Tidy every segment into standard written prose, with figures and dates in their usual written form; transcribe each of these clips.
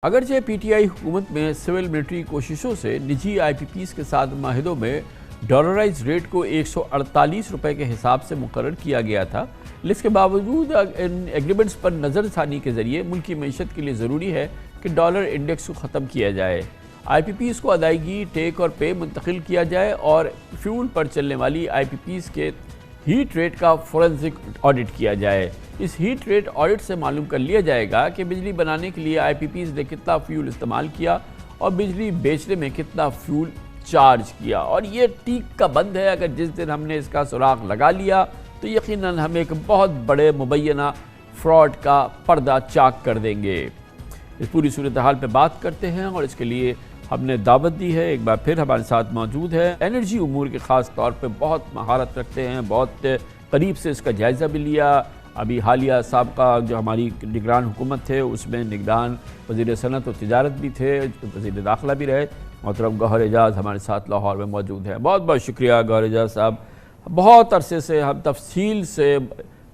اگرچہ P T I حکومت میں سول ملٹری کوششوں سے نجی آئی پی پیز کے ساتھ معاہدوں میں ڈالرائز ریٹ کو 148 روپے کے حساب سے مقرر کیا گیا تھا، لیکن اس کے باوجود ان ایگریمنٹس پر نظر ثانی کے ذریعے ملکی معیشت کے لیے ضروری ہے کہ ڈالر انڈیکس کو ختم کیا جائے، آئی پی پیز کو ادائیگی ٹیک اور پے منتقل کیا جائے اور فیول پر چلنے والی آئی پی پیز کے ہیٹ ریٹ کا فورنزک آڈٹ کیا جائے۔ اس ہیٹ ریٹ آڈٹ سے معلوم کر لیا جائے گا کہ بجلی بنانے کے لیے آئی پی پیز نے کتنا فیول استعمال کیا اور بجلی بیچنے میں کتنا فیول چارج کیا، اور یہ ٹیک کا بند ہے۔ اگر جس دن ہم نے اس کا سراغ لگا لیا تو یقیناً ہم ایک بہت بڑے مبینہ فراڈ کا پردہ چاک کر دیں گے۔ اس پوری صورتحال پہ بات کرتے ہیں اور اس کے لیے ہم نے دعوت دی ہے، ایک بار پھر ہمارے ساتھ موجود ہے، انرجی امور کے خاص طور پہ بہت مہارت رکھتے ہیں، بہت قریب سے اس کا جائزہ بھی لیا۔ ابھی حالیہ سابقہ جو ہماری نگران حکومت تھے اس میں نگران وزیر صنعت و تجارت بھی تھے، وزیر داخلہ بھی رہے، محترم گوہر اعجاز ہمارے ساتھ لاہور میں موجود ہیں۔ بہت بہت شکریہ گوہر اعجاز صاحب، بہت عرصے سے ہم تفصیل سے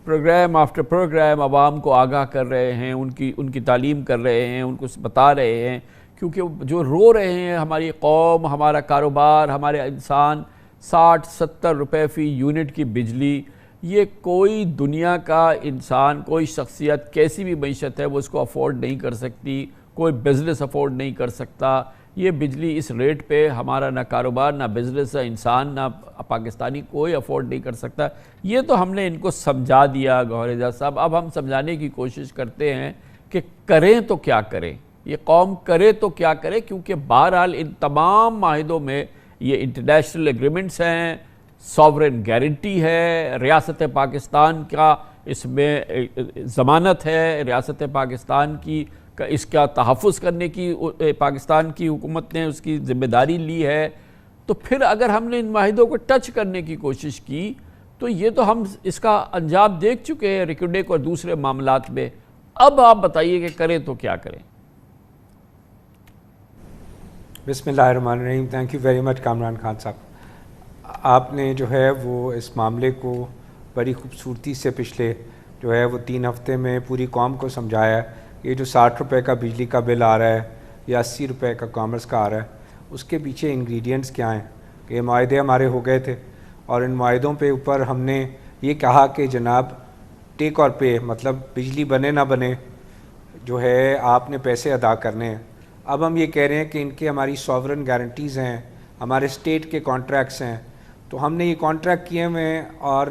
پروگرام آفٹر پروگرام عوام کو آگاہ کر رہے ہیں، ان کی تعلیم کر رہے ہیں، ان کو بتا رہے ہیں، کیونکہ جو رو رہے ہیں ہماری قوم، ہمارا کاروبار، ہمارے انسان 60-70 روپے فی یونٹ کی بجلی، یہ کوئی دنیا کا انسان، کوئی شخصیت، کیسی بھی معیشت ہے وہ اس کو افورڈ نہیں کر سکتی، کوئی بزنس افورڈ نہیں کر سکتا۔ یہ بجلی اس ریٹ پہ ہمارا نہ کاروبار، نہ بزنس، انسان، نہ پاکستانی کوئی افورڈ نہیں کر سکتا۔ یہ تو ہم نے ان کو سمجھا دیا گوہر اعجاز صاحب، اب ہم سمجھانے کی کوشش کرتے ہیں کہ کریں تو کیا کریں، یہ قوم کرے تو کیا کرے، کیونکہ بہرحال ان تمام معاہدوں میں یہ انٹرنیشنل ایگریمنٹس ہیں، ساورن گارنٹی ہے، ریاست پاکستان کا اس میں ضمانت ہے، ریاست پاکستان کی اس کا تحفظ کرنے کی پاکستان کی حکومت نے اس کی ذمہ داری لی ہے۔ تو پھر اگر ہم نے ان معاہدوں کو ٹچ کرنے کی کوشش کی تو یہ تو ہم اس کا انجام دیکھ چکے ہیں ریکوڈیک اور دوسرے معاملات میں۔ اب آپ بتائیے کہ کریں تو کیا کریں۔ بسم اللہ الرحمن الرحیم۔ Thank you very much Kamran Khan صاحب، آپ نے جو ہے وہ اس معاملے کو بڑی خوبصورتی سے پچھلے جو ہے وہ 3 ہفتے میں پوری قوم کو سمجھایا ہے۔ یہ جو 60 روپے کا بجلی کا بل آ رہا ہے یا 80 روپے کا کامرس کا آ رہا ہے، اس کے پیچھے انگریڈینٹس کیا ہیں کہ یہ معاہدے ہمارے ہو گئے تھے اور ان معاہدوں پہ اوپر ہم نے یہ کہا کہ جناب ٹیک اور پے، مطلب بجلی بنے نہ بنے جو ہے آپ نے پیسے ادا کرنے ہیں۔ اب ہم یہ کہہ رہے ہیں کہ ان کے ہماری ساورن گارنٹیز ہیں، ہمارے اسٹیٹ کے کانٹریکٹس ہیں، تو ہم نے یہ کانٹریکٹ کیے ہوئے ہیں، اور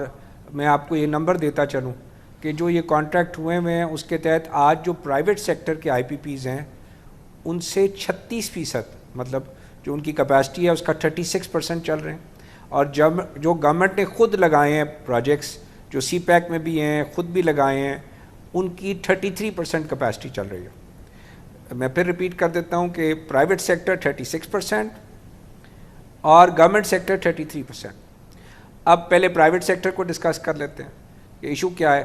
میں آپ کو یہ نمبر دیتا چلوں کہ جو یہ کانٹریکٹ ہوئے ہوئے ہیں اس کے تحت آج جو پرائیویٹ سیکٹر کے آئی پی پیز ہیں ان سے 36%، مطلب جو ان کی کیپیسٹی ہے اس کا 36% چل رہے ہیں، اور جو گورنمنٹ نے خود لگائے ہیں پروجیکٹس، جو سی پیک میں بھی ہیں، خود بھی لگائے ہیں، ان کی 33% کیپیسٹی چل رہی ہے۔ میں پھر ریپیٹ کر دیتا ہوں کہ پرائیویٹ سیکٹر 36% اور گورنمنٹ سیکٹر 33%۔ اب پہلے پرائیویٹ سیکٹر کو ڈسکس کر لیتے ہیں کہ ایشو کیا ہے،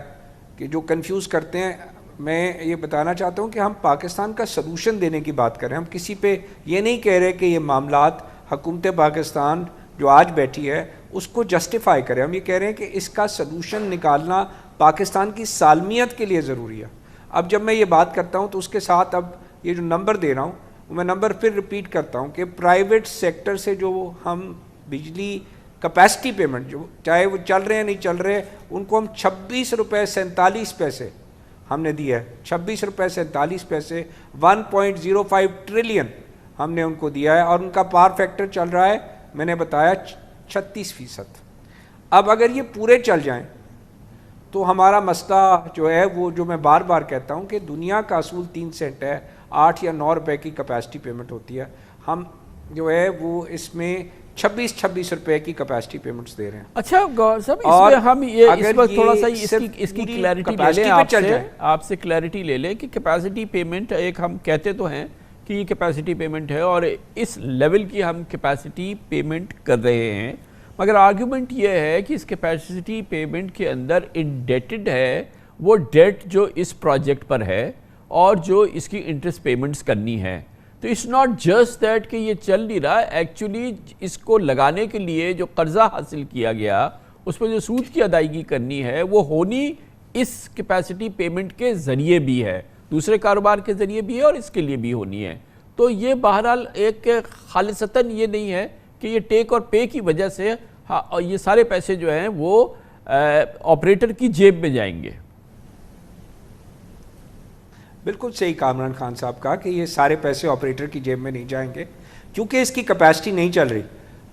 کہ جو کنفیوز کرتے ہیں۔ میں یہ بتانا چاہتا ہوں کہ ہم پاکستان کا سلوشن دینے کی بات کریں، ہم کسی پہ یہ نہیں کہہ رہے کہ یہ معاملات حکومت پاکستان جو آج بیٹھی ہے اس کو جسٹیفائی کریں، ہم یہ کہہ رہے ہیں کہ اس کا سلوشن نکالنا پاکستان کی سالمیت کے لیے ضروری ہے۔ اب جب میں یہ بات کرتا ہوں تو اس کے ساتھ اب یہ جو نمبر دے رہا ہوں میں نمبر پھر ریپیٹ کرتا ہوں کہ پرائیویٹ سیکٹر سے جو ہم بجلی کیپیسٹی پیمنٹ، جو چاہے وہ چل رہے ہیں نہیں چل رہے، ان کو ہم 26 روپے 47 پیسے ہم نے دیا ہے، 26 روپے 47 پیسے، 1.05 ٹریلین ہم نے ان کو دیا ہے، اور ان کا پاور فیکٹر چل رہا ہے میں نے بتایا 36%۔ اب اگر یہ پورے چل جائیں تو ہمارا مسئلہ جو ہے وہ جو میں بار بار کہتا ہوں کہ دنیا کا اصول 3 سینٹ ہے، 8 یا 9 روپے کی کیپیسٹی پیمنٹ ہوتی ہے، ہم جو ہے وہ اس میں 26 روپے کی کیپیسٹی پیمنٹس دے رہے ہیں۔ اچھا گوہر صاحب، اس میں ہم یہ اس وقت تھوڑا سا اس کی کلیئرٹی لے لیں، آپ سے کلیئرٹی لے لیں کہ کیپیسٹی پیمنٹ ایک ہم کہتے تو ہیں کہ یہ کیپیسٹی پیمنٹ ہے اور اس لیول کی ہم کیپیسٹی پیمنٹ کر رہے ہیں، مگر آرگیومنٹ یہ ہے کہ اس کیپیسٹی پیمنٹ کے اندر انڈیٹڈ ہے وہ ڈیٹ جو اس پروجیکٹ پر ہے اور جو اس کی انٹرسٹ پیمنٹس کرنی ہے۔ تو اٹس ناٹ جسٹ دیٹ کہ یہ چل نہیں رہا، ایکچولی اس کو لگانے کے لیے جو قرضہ حاصل کیا گیا اس پہ جو سود کی ادائیگی کرنی ہے وہ ہونی اس کیپیسٹی پیمنٹ کے ذریعے بھی ہے۔ دوسرے کاروبار کے ذریعے بھی ہے اور اس کے لیے بھی ہونی ہے. تو یہ بہرحال ایک خالصتاً یہ نہیں ہے کہ یہ ٹیک اور پے کی وجہ سے یہ سارے پیسے جو ہیں وہ آپریٹر کی جیب میں جائیں گے. بالکل صحیح کامران خان صاحب کہا کہ یہ سارے پیسے آپریٹر کی جیب میں نہیں جائیں گے کیونکہ اس کی کیپیسٹی نہیں چل رہی.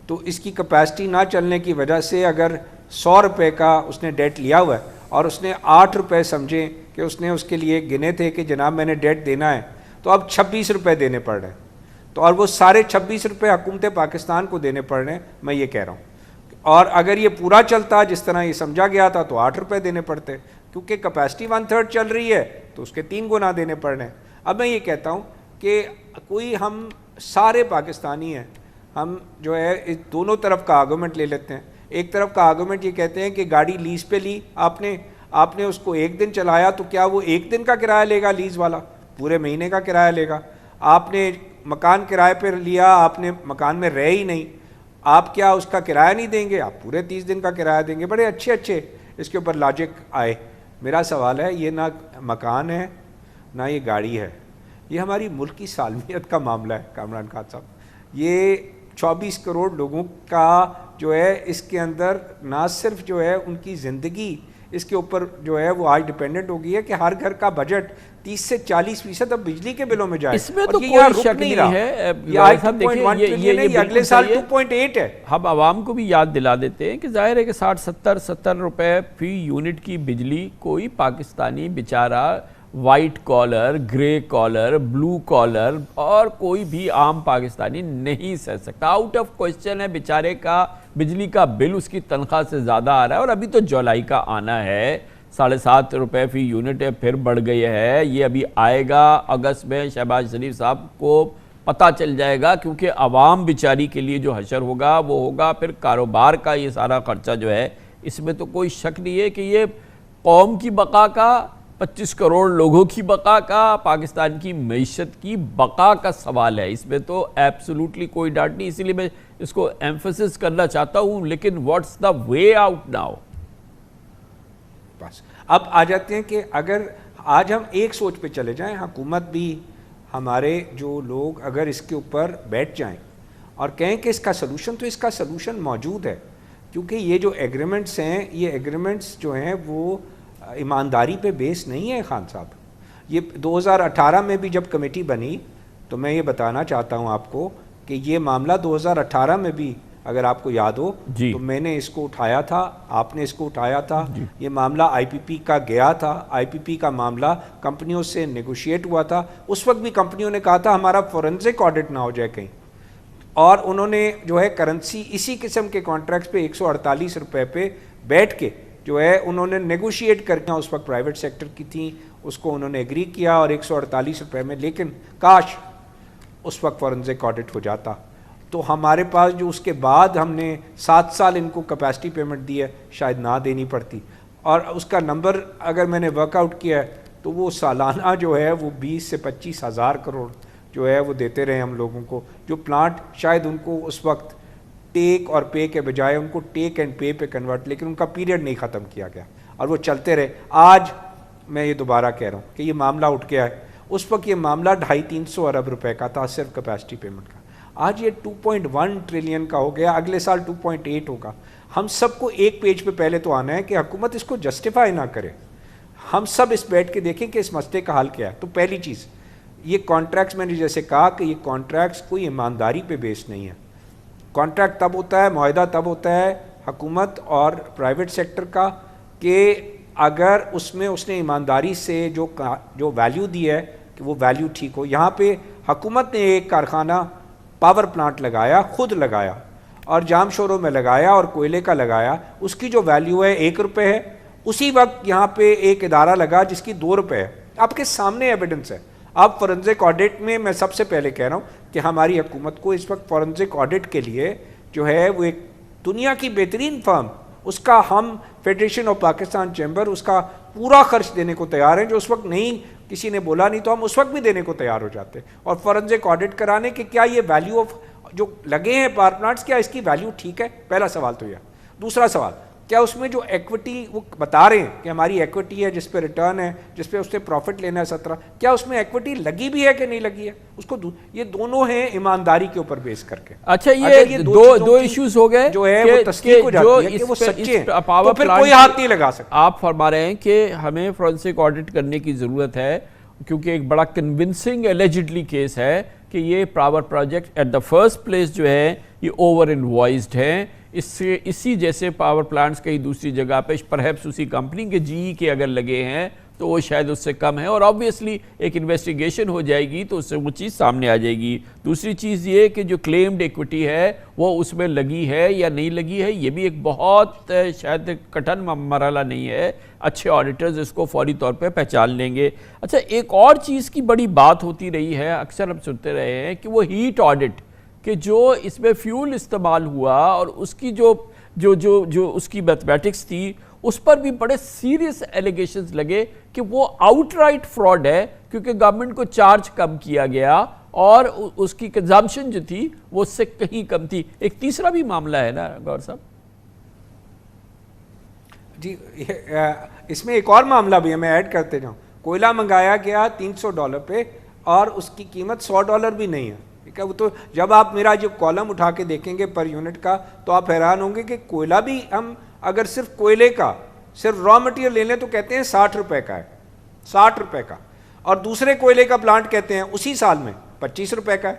تو اس کی کیپیسٹی نہ چلنے کی وجہ سے اگر 100 روپے کا اس نے ڈیٹ لیا ہوا ہے اور اس نے 8 روپے سمجھیں کہ اس نے اس کے لیے گنے تھے کہ جناب میں نے ڈیٹ دینا ہے, تو اب 26 روپے دینے پڑ رہے ہیں. تو اور وہ سارے 26 روپے حکومت پاکستان کو دینے پڑ رہے ہیں, میں یہ کہہ رہا ہوں. اور اگر یہ پورا چلتا جس طرح یہ سمجھا گیا تھا تو 8 روپے دینے پڑتے, کیونکہ کیپیسٹی 1/3 چل رہی ہے تو اس کے 3 گنا دینے پڑ رہے ہیں. اب میں یہ کہتا ہوں کہ کوئی ہم سارے پاکستانی ہیں, ہم جو ہے دونوں طرف کا آرگومنٹ لے لیتے ہیں. ایک طرف کا آرگومنٹ یہ کہتے ہیں کہ گاڑی لیز پہ لی آپ نے اس کو 1 دن چلایا تو کیا وہ 1 دن کا کرایہ لے گا لیز والا, پورے مہینے کا کرایہ لے گا. آپ نے مکان کرائے پر لیا, آپ نے مکان میں رہے ہی نہیں, آپ کیا اس کا کرایہ نہیں دیں گے, آپ پورے 30 دن کا کرایہ دیں گے. بڑے اچھے اس کے اوپر لاجک آئے. میرا سوال ہے یہ نہ مکان ہے نہ یہ گاڑی ہے, یہ ہماری ملک کی سالمیت کا معاملہ ہے کامران خان صاحب. یہ 24 کروڑ لوگوں کا جو ہے اس کے اندر نہ صرف جو ہے ان کی زندگی اس کے اوپر جو ہے وہ آج ڈیپینڈنٹ ہو گئی ہے کہ ہر گھر کا بجٹ 30 سے 40% اب بجلی کے بلوں میں جائے. اس میں تو کوئی شک نہیں ہے. یہ اگلے سال 2.8 ہے. ہم عوام کو بھی یاد دلا دیتے ہیں کہ ظاہر ہے کہ 60-70 روپے فی یونٹ کی بجلی کوئی پاکستانی بیچارہ وائٹ کالر, گرے کالر, بلو کالر اور کوئی بھی عام پاکستانی نہیں سہ سکتا. آؤٹ آف کوشچن ہے بیچارے کا بجلی کا بل اس کی تنخواہ سے زیادہ آ رہا ہے. اور ابھی تو جولائی کا آنا ہے, 7.5 روپے فی یونٹ ہے, پھر بڑھ گئی ہے. یہ ابھی آئے گا اگست میں, شہباز شریف صاحب کو پتہ چل جائے گا, کیونکہ عوام بیچاری کے لیے جو حشر ہوگا وہ ہوگا پھر کاروبار کا. یہ سارا خرچہ جو ہے اس میں تو کوئی شک نہیں ہے کہ یہ قوم کی بقا کا, 25 کروڑ لوگوں کی بقا کا, پاکستان کی معیشت کی بقا کا سوال ہے. اس میں تو ایبسولوٹلی کوئی ڈاٹ نہیں, اسی لیے میں اس کو ایمفسس کرنا چاہتا ہوں. لیکن what's the way out now. بس اب آ جاتے ہیں کہ اگر آج ہم ایک سوچ پہ چلے جائیں, حکومت بھی ہمارے جو لوگ اگر اس کے اوپر بیٹھ جائیں اور کہیں کہ اس کا سلوشن, تو اس کا سلوشن موجود ہے. کیونکہ یہ جو ایگریمنٹس ہیں, یہ ایگریمنٹس جو ہیں وہ ایمانداری پہ بیس نہیں ہے خان صاحب. یہ 2018 میں بھی جب کمیٹی بنی تو میں یہ بتانا چاہتا ہوں آپ کو کہ یہ معاملہ 2018 میں بھی اگر آپ کو یاد ہو تو میں نے اس کو اٹھایا تھا, آپ نے اس کو اٹھایا تھا. یہ معاملہ آئی پی پی کا گیا تھا, آئی پی پی کا معاملہ کمپنیوں سے نیگوشیٹ ہوا تھا. اس وقت بھی کمپنیوں نے کہا تھا ہمارا فورنزک آڈٹ نہ ہو جائے کہیں, اور انہوں نے جو ہے کرنسی اسی قسم کے کانٹریکٹس پہ 148 روپے پہ بیٹھ کے جو ہے انہوں نے نیگوشیٹ کر کے, اس وقت پرائیویٹ سیکٹر کی تھیں, اس کو انہوں نے ایگری کیا اور 148 روپے میں. لیکن کاش اس وقت فورنزک آڈٹ ہو جاتا تو ہمارے پاس جو اس کے بعد ہم نے 7 سال ان کو کیپیسٹی پیمنٹ دی ہے شاید نہ دینی پڑتی. اور اس کا نمبر اگر میں نے ورک آؤٹ کیا ہے تو وہ سالانہ جو ہے وہ 20 سے 25 ہزار کروڑ جو ہے وہ دیتے رہے ہم لوگوں کو. جو پلانٹ شاید ان کو اس وقت ٹیک اور پے کے بجائے ان کو ٹیک اینڈ پے پہ کنورٹ, لیکن ان کا پیریڈ نہیں ختم کیا گیا اور وہ چلتے رہے. آج میں یہ دوبارہ کہہ رہا ہوں کہ یہ معاملہ اٹھ گیا ہے. اس وقت یہ معاملہ 250-300 ارب روپے کا تھا صرف کیپیسٹی پیمنٹ کا, آج یہ 2.1 ٹریلین کا ہو گیا, اگلے سال 2.8 ہوگا. ہم سب کو ایک پیج پہ پہلے تو آنا ہے کہ حکومت اس کو جسٹیفائی نہ کرے. ہم سب اس بیٹھ کے دیکھیں کہ اس مسئلے کا حل کیا ہے. تو پہلی چیز یہ کانٹریکٹس, میں نے جیسے کہا کہ یہ کانٹریکٹس کوئی ایمانداری پہ بیس نہیں ہے. کانٹریکٹ تب ہوتا ہے, معاہدہ تب ہوتا ہے حکومت اور پرائیویٹ سیکٹر کا کہ اگر اس میں اس نے ایمانداری سے جو ویلیو دی ہے کہ وہ ویلیو ٹھیک ہو. یہاں پہ حکومت نے ایک کارخانہ پاور پلانٹ لگایا, خود لگایا اور جام شوروں میں لگایا اور کوئلے کا لگایا, اس کی جو ویلیو ہے 1 روپے ہے. اسی وقت یہاں پہ ایک ادارہ لگا جس کی 2 روپے ہے. آپ کے سامنے ایویڈنس ہے. اب فورنزک آڈٹ میں میں سب سے پہلے کہہ رہا ہوں کہ ہماری حکومت کو اس وقت فورنزک آڈٹ کے لیے جو ہے وہ ایک دنیا کی بہترین فرم, اس کا ہم فیڈریشن آف پاکستان چیمبر اس کا پورا خرچ دینے کو تیار ہیں. جو اس وقت نہیں کسی نے بولا نہیں تو ہم اس وقت بھی دینے کو تیار ہو جاتے. اور فورنزک آڈٹ کرانے کہ کیا یہ ویلیو آف جو لگے ہیں پاور پلانٹس, کیا اس کی ویلیو ٹھیک ہے, پہلا سوال تو یہ. دوسرا سوال, کیا اس میں جو ایکوٹی وہ بتا رہے ہیں کہ ہماری ایکوٹی ہے جس پہ ریٹرن ہے, جس پہ اس سے پروفٹ لینا ہے 17, کیا اس میں ایکوٹی لگی بھی ہے کہ نہیں لگی ہے؟ اس کو یہ دونوں ہیں ایمانداری کے اوپر بیس کر کے. اچھا یہ دو ایشوز ہو گئے جو ہے وہ تصدیق ہو جاتی ہے کہ وہ سچے ہیں, تو پھر کوئی ہاتھ نہیں لگا سکتا. آپ فرما رہے ہیں کہ ہمیں فورنسک آڈٹ کرنے کی ضرورت ہے کیونکہ ایک بڑا کنونسنگ ایلیجڈلی کیس ہے کہ یہ power project at the first place جو ہے یہ اوور انوائزڈ ہیں. اسی جیسے پاور پلانٹس کئی دوسری جگہ پہ پرہیپس اسی کمپنی کے جی کے اگر لگے ہیں تو وہ شاید اس سے کم ہے, اور آبویسلی ایک انویسٹیگیشن ہو جائے گی تو اس سے وہ چیز سامنے آ جائے گی. دوسری چیز یہ کہ جو کلیمڈ ایکوٹی ہے وہ اس میں لگی ہے یا نہیں لگی ہے, یہ بھی ایک بہت شاید کٹھن مرحلہ نہیں ہے. اچھے آڈیٹرز اس کو فوری طور پہ پہچان لیں گے. اچھا ایک اور چیز کی بڑی بات ہوتی رہی ہے, اکثر ہم سنتے رہے ہیں کہ وہ ہیٹ آڈٹ, کہ جو اس میں فیول استعمال ہوا اور اس کی جو اس کی میتھمیٹکس تھی اس پر بھی بڑے سیریس ایلیگیشنز لگے کہ وہ آؤٹ رائٹ فراڈ ہے کیونکہ گورنمنٹ کو چارج کم کیا گیا اور اس کی کنزمپشن جو تھی وہ اس سے کہیں کم تھی. ایک تیسرا بھی معاملہ ہے نا گور صاحب؟ جی اس میں ایک اور معاملہ بھی ہے, میں ایڈ کرتے جاؤں. کوئلہ منگایا گیا $300 پہ اور اس کی قیمت $100 بھی نہیں ہے. ٹھیک ہے, وہ تو جب آپ میرا جو کالم اٹھا کے دیکھیں گے پر یونٹ کا تو آپ حیران ہوں گے کہ کوئلہ بھی ہم اگر صرف کوئلے کا صرف را مٹیریل لے لیں تو کہتے ہیں $60 کا ہے, $60 کا, اور دوسرے کوئلے کا پلانٹ کہتے ہیں اسی سال میں $25 کا ہے.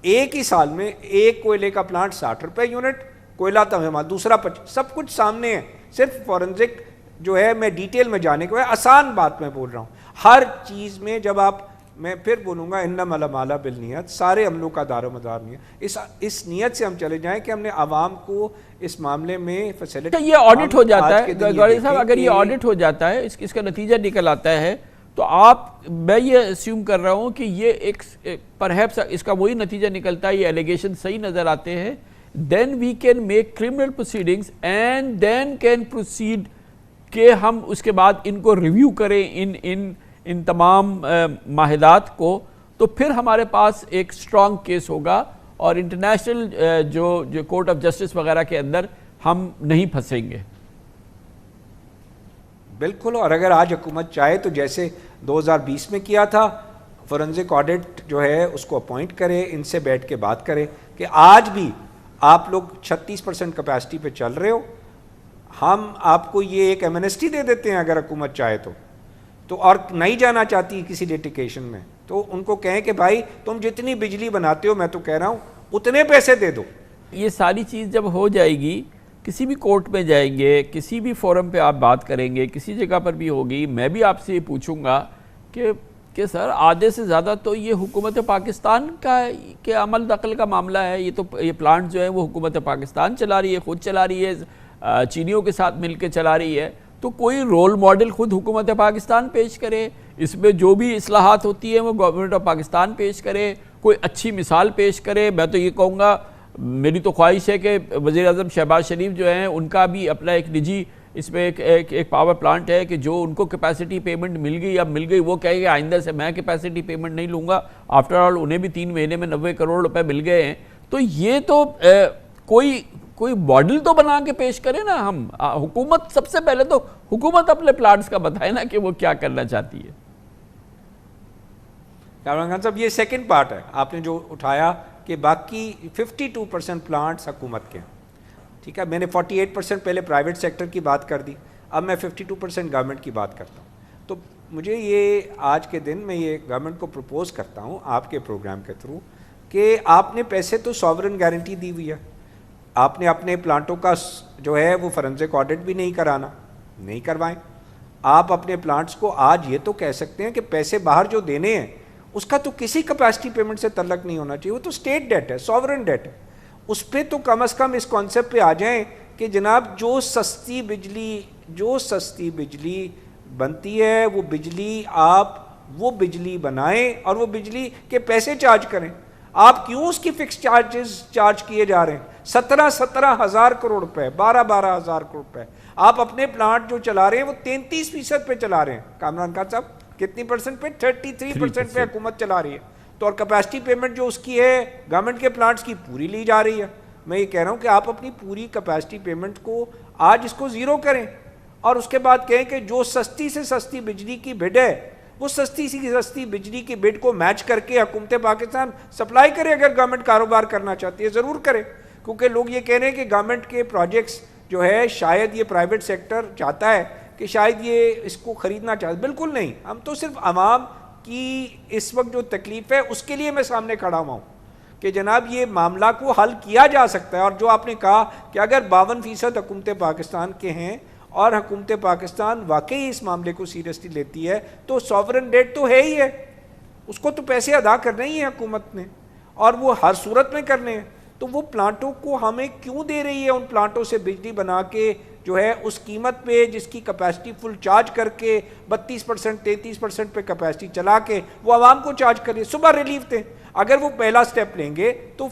ایک ہی سال میں ایک کوئلے کا پلانٹ $60 یونٹ, کوئلہ تمام دوسرا 25, سب کچھ سامنے ہے. صرف فورنزک جو ہے میں ڈیٹیل میں جانے کے بعد آسان بات میں بول رہا ہوں. ہر چیز میں جب آپ, میں پھر بولوں گا انما الاعمال بالنیات, سارے عملوں کا دار و مدار نہیں ہے. اس نیت سے ہم چلے جائیں کہ ہم نے عوام کو اس معاملے میں فیسلٹی. یہ آڈٹ ہو جاتا ہے گوری صاحب, اگر یہ آڈٹ ہو جاتا ہے اس کا نتیجہ نکل آتا ہے تو میں یہ اسیوم کر رہا ہوں کہ یہ ایک پرہیپس اس کا وہی نتیجہ نکلتا ہے, یہ ایلیگیشن صحیح نظر آتے ہیں, then we can make criminal proceedings and then can proceed کہ ہم اس کے بعد ان کو ریویو کریں ان تمام معاہدات کو, تو پھر ہمارے پاس ایک سٹرونگ کیس ہوگا اور انٹرنیشنل جو کورٹ آف جسٹس وغیرہ کے اندر ہم نہیں پھنسیں گے. بالکل, اور اگر آج حکومت چاہے تو جیسے 2020 میں کیا تھا, فورنزک آڈٹ جو ہے اس کو اپوائنٹ کرے, ان سے بیٹھ کے بات کرے کہ آج بھی آپ لوگ 36% کیپیسٹی پہ چل رہے ہو, ہم آپ کو یہ ایک ایمنسٹی دے دیتے ہیں اگر حکومت چاہے تو اور نہیں جانا چاہتی کسی لیٹیگیشن میں تو ان کو کہیں کہ بھائی تم جتنی بجلی بناتے ہو, میں تو کہہ رہا ہوں اتنے پیسے دے دو. یہ ساری چیز جب ہو جائے گی, کسی بھی کورٹ میں جائیں گے, کسی بھی فورم پہ آپ بات کریں گے, کسی جگہ پر بھی ہوگی, میں بھی آپ سے یہ پوچھوں گا کہ سر آدھے سے زیادہ تو یہ حکومت پاکستان کا کہ عمل دخل کا معاملہ ہے. یہ پلانٹ جو ہے وہ حکومت پاکستان چلا رہی ہے, خود چلا رہی ہے, چینیوں کے ساتھ مل کے چلا رہی ہے. تو کوئی رول ماڈل خود حکومت پاکستان پیش کرے, اس میں جو بھی اصلاحات ہوتی ہیں وہ گورنمنٹ آف پاکستان پیش کرے, کوئی اچھی مثال پیش کرے. میں تو یہ کہوں گا, میری تو خواہش ہے کہ وزیر اعظم شہباز شریف جو ہیں ان کا بھی اپنا ایک نجی اس میں ایک پاور پلانٹ ہے کہ جو ان کو کیپیسٹی پیمنٹ مل گئی, اب مل گئی, وہ کہے کہ آئندہ سے میں کیپیسٹی پیمنٹ نہیں لوں گا. آفٹر آل انہیں بھی 3 مہینے میں 90 کروڑ روپے مل گئے ہیں. تو یہ تو کوئی ماڈل تو بنا کے پیش کرے نا. ہم حکومت سب سے پہلے تو حکومت اپنے پلانٹس کا بتائے نا کہ وہ کیا کرنا چاہتی ہے. کامران خان صاحب, یہ سیکنڈ پارٹ ہے آپ نے جو اٹھایا کہ باقی 52% پلانٹس حکومت کے ہیں. ٹھیک ہے, میں نے 48% پہلے پرائیویٹ سیکٹر کی بات کر دی, اب میں 52% گورنمنٹ کی بات کرتا ہوں. تو مجھے یہ آج کے دن میں یہ گورنمنٹ کو پروپوز کرتا ہوں آپ کے پروگرام کے تھرو کہ آپ نے پیسے تو سوورن گارنٹی دی ہوئی ہے, آپ نے اپنے پلانٹوں کا جو ہے وہ فورنزک آڈٹ بھی نہیں کرانا, نہیں کروائیں. آپ اپنے پلانٹس کو آج یہ تو کہہ سکتے ہیں کہ پیسے باہر جو دینے ہیں اس کا تو کسی کیپیسٹی پیمنٹ سے تعلق نہیں ہونا چاہیے, وہ تو اسٹیٹ ڈیٹ ہے, سوورن ڈیٹ ہے. اس پہ تو کم از کم اس کانسیپٹ پہ آ جائیں کہ جناب جو سستی بجلی بنتی ہے وہ بجلی آپ وہ بجلی بنائیں اور وہ بجلی کے پیسے چارج کریں. آپ کیوں اس کی فکس چارج کیے جا رہے ہیں؟ 17 ہزار کروڑ روپے, 12 ہزار کروڑ روپے آپ اپنے پلانٹ جو چلا رہے ہیں وہ 33% پہ چلا رہے ہیں. کامران خان صاحب کتنی پرسنٹ پہ؟ 33% پہ حکومت چلا رہی ہے. تو اور کیپیسٹی پیمنٹ جو اس کی ہے گورنمنٹ کے پلانٹس کی پوری لی جا رہی ہے. میں یہ کہہ رہا ہوں کہ آپ اپنی پوری کیپیسٹی پیمنٹ کو آج اس کو زیرو کریں اور اس کے بعد کہیں کہ جو سستی سے سستی بجلی کی بڈ ہے وہ سستی سی سستی بجلی کی بڈ کو میچ کر کے حکومت پاکستان سپلائی کرے. اگر گورنمنٹ کاروبار کرنا چاہتی ہے ضرور کرے, کیونکہ لوگ یہ کہہ رہے ہیں کہ گورنمنٹ کے پروجیکٹس جو ہے شاید یہ پرائیویٹ سیکٹر چاہتا ہے کہ شاید یہ اس کو خریدنا چاہتا ہے. بالکل نہیں, ہم تو صرف عوام کی اس وقت جو تکلیف ہے اس کے لیے میں سامنے کھڑا ہوا ہوں کہ جناب یہ معاملہ کو حل کیا جا سکتا ہے. اور جو آپ نے کہا کہ اگر 52% حکومت پاکستان کے ہیں اور حکومت پاکستان واقعی اس معاملے کو سیریسلی لیتی ہے تو سوورن ڈیٹ تو ہے ہی ہے, اس کو تو پیسے ادا کرنے ہی ہیں حکومت نے اور وہ ہر صورت میں کرنے ہیں. تو وہ پلانٹوں کو ہمیں کیوں دے رہی ہے ان پلانٹوں سے بجلی بنا کے جو ہے اس قیمت پہ جس کی کیپیسٹی فل چارج کر کے 32% 33% پہ کیپیسٹی چلا کے وہ عوام کو چارج کریے, صبح ریلیف دیں. اگر وہ پہلا سٹیپ لیں گے تو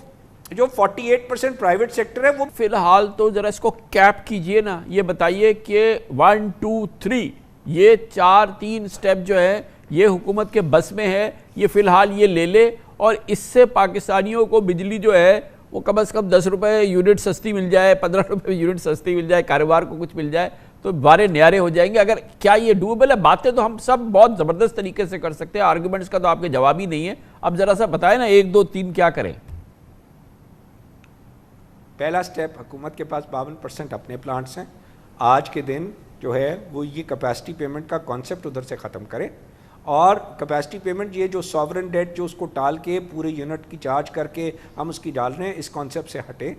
جو 48% پرائیویٹ سیکٹر ہے وہ فی الحال تو ذرا اس کو کیپ کیجئے نا, یہ بتائیے کہ 1 2 3 یہ 4 سٹیپ جو ہے یہ حکومت کے بس میں ہے, یہ فی الحال یہ لے لے اور اس سے پاکستانیوں کو بجلی جو ہے وہ کم از کم 10 روپے یونٹ سستی مل جائے, 15 روپے یونٹ سستی مل جائے, کاروبار کو کچھ مل جائے تو بارے نیارے ہو جائیں گے. اگر کیا یہ ڈویبل ہے؟ باتیں تو ہم سب بہت زبردست طریقے سے کر سکتے ہیں, آرگومنٹس کا تو آپ کے جواب ہی نہیں ہے. اب ذرا سا بتائیں نا 1 2 3 کیا کریں. پہلا سٹیپ, حکومت کے پاس 52% اپنے پلانٹس ہیں. آج کے دن جو ہے وہ یہ کیپیسٹی پیمنٹ کا کانسیپٹ ادھر سے ختم کرے اور کیپیسٹی پیمنٹ یہ جو ساورن ڈیٹ جو اس کو ٹال کے پورے یونٹ کی چارج کر کے ہم اس کی ڈال رہے ہیں اس کانسیپٹ سے ہٹے.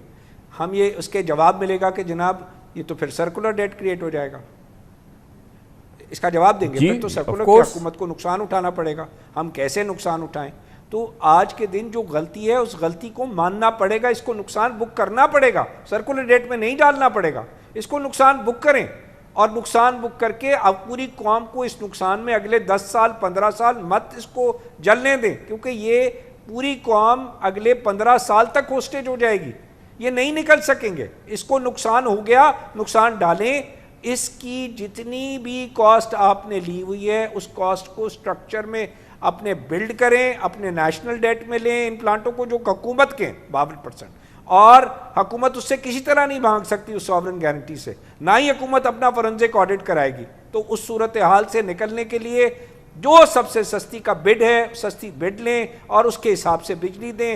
ہم یہ اس کے جواب ملے گا کہ جناب یہ تو پھر سرکولر ڈیٹ کریٹ ہو جائے گا, اس کا جواب دیں گے پھر تو سرکولر کی حکومت کو نقصان اٹھانا پڑے گا. ہم کیسے نقصان اٹھائیں؟ تو آج کے دن جو غلطی ہے اس غلطی کو ماننا پڑے گا, اس کو نقصان بک کرنا پڑے گا, سرکولر ڈیٹ میں نہیں ڈالنا پڑے گا. اس کو نقصان بک کریں اور نقصان بک کر کے اب پوری قوم کو اس نقصان میں اگلے 10 سال 15 سال مت اس کو جلنے دیں, کیونکہ یہ پوری قوم اگلے 15 سال تک ہوسٹیج ہو جائے گی, یہ نہیں نکل سکیں گے. اس کو نقصان ہو گیا, نقصان ڈالیں, اس کی جتنی بھی کاسٹ آپ نے لی ہوئی ہے اس کاسٹ کو سٹرکچر میں اپنے بلڈ کریں, اپنے نیشنل ڈیٹ میں لیں ان پلانٹوں کو جو حکومت کے 52%, اور حکومت اس سے کسی طرح نہیں بھاگ سکتی اس سوورن گارنٹی سے, نہ ہی حکومت اپنا فورنزک آڈٹ کرائے گی. تو اس صورتحال سے نکلنے کے لیے جو سب سے سستی کا بڈ ہے سستی بڈ لیں اور اس کے حساب سے بجلی دیں.